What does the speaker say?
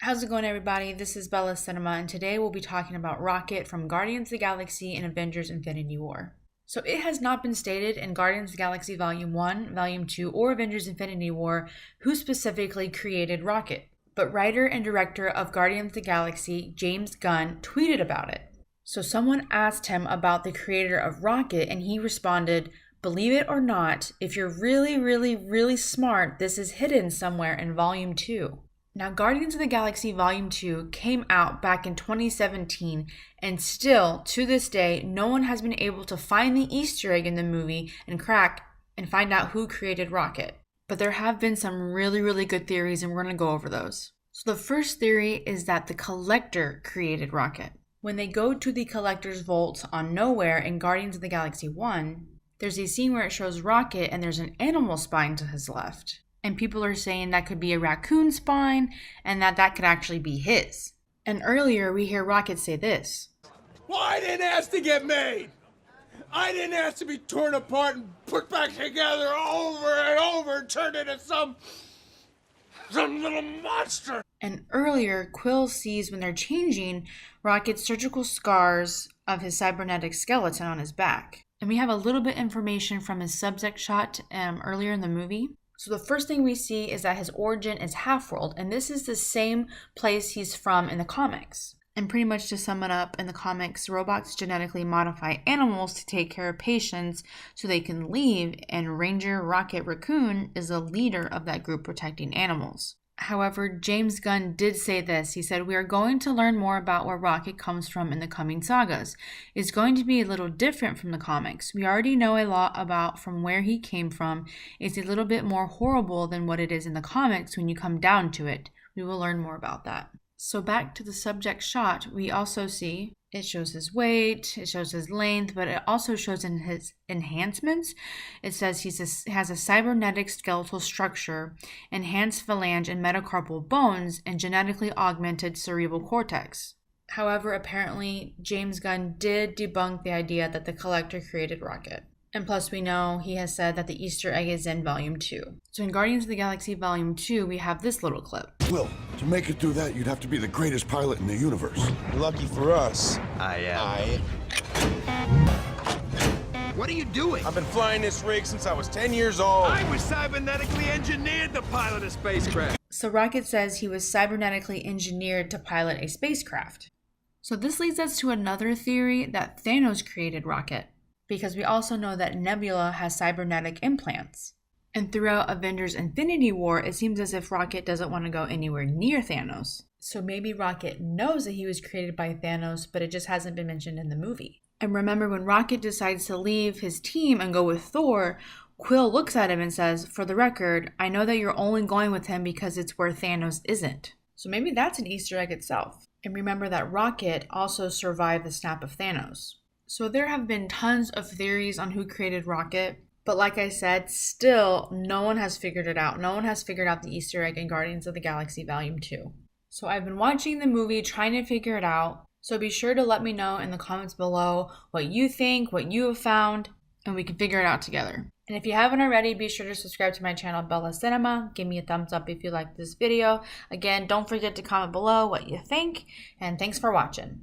How's it going, everybody? This is Bella Cinema, and today we'll be talking about Rocket from Guardians of the Galaxy and Avengers Infinity War. So it has not been stated in Guardians of the Galaxy Volume 1, Volume 2, or Avengers Infinity War who specifically created Rocket. But writer and director of Guardians of the Galaxy, James Gunn, tweeted about it. So someone asked him about the creator of Rocket, and he responded, "Believe it or not, if you're really smart, this is hidden somewhere in Volume 2. Now, Guardians of the Galaxy Volume 2 came out back in 2017, and still, to this day, no one has been able to find the Easter egg in the movie and crack and find out who created Rocket. But there have been some really good theories, and we're going to go over those. So the first theory is that the Collector created Rocket. When they go to the Collector's vault on Nowhere in Guardians of the Galaxy 1, there's a scene where it shows Rocket and there's an animal spine to his left. And people are saying that could be a raccoon spine and that could actually be his. And earlier we hear Rocket say this. Well, I didn't ask to get made. I didn't ask to be torn apart and put back together over and over and turned into some little monster. And earlier, Quill sees when they're changing Rocket's surgical scars of his cybernetic skeleton on his back. And we have a little bit information from his subject shot earlier in the movie. So the first thing we see is that his origin is Half-World, and this is the same place he's from in the comics. And pretty much to sum it up, in the comics, robots genetically modify animals to take care of patients so they can leave, and Ranger Rocket Raccoon is a leader of that group protecting animals. However, James Gunn did say this. He said, "We are going to learn more about where Rocket comes from in the coming sagas. It's going to be a little different from the comics. We already know a lot about from where he came from. It's a little bit more horrible than what it is in the comics when you come down to it. We will learn more about that." So back to the subject shot, we also see it shows his weight, it shows his length, but it also shows in his enhancements. It says he has a cybernetic skeletal structure, enhanced phalange and metacarpal bones, and genetically augmented cerebral cortex. However, apparently, James Gunn did debunk the idea that the Collector created Rocket. And plus, we know he has said that the Easter egg is in Volume 2. So in Guardians of the Galaxy Volume 2, we have this little clip. Will, to make it through that, you'd have to be the greatest pilot in the universe. Lucky for us. I am. What are you doing? I've been flying this rig since I was 10 years old. I was cybernetically engineered to pilot a spacecraft. So Rocket says he was cybernetically engineered to pilot a spacecraft. So this leads us to another theory that Thanos created Rocket, because we also know that Nebula has cybernetic implants. And throughout Avengers Infinity War, it seems as if Rocket doesn't want to go anywhere near Thanos. So maybe Rocket knows that he was created by Thanos, but it just hasn't been mentioned in the movie. And remember, when Rocket decides to leave his team and go with Thor, Quill looks at him and says, "For the record, I know that you're only going with him because it's where Thanos isn't." So maybe that's an Easter egg itself. And remember that Rocket also survived the snap of Thanos. So there have been tons of theories on who created Rocket, but like I said, still no one has figured it out. No one has figured out the Easter egg in Guardians of the Galaxy Volume 2. So I've been watching the movie, trying to figure it out. So be sure to let me know in the comments below what you think, what you have found, and we can figure it out together. And if you haven't already, be sure to subscribe to my channel, Bella Cinema. Give me a thumbs up if you liked this video. Again, don't forget to comment below what you think, and thanks for watching.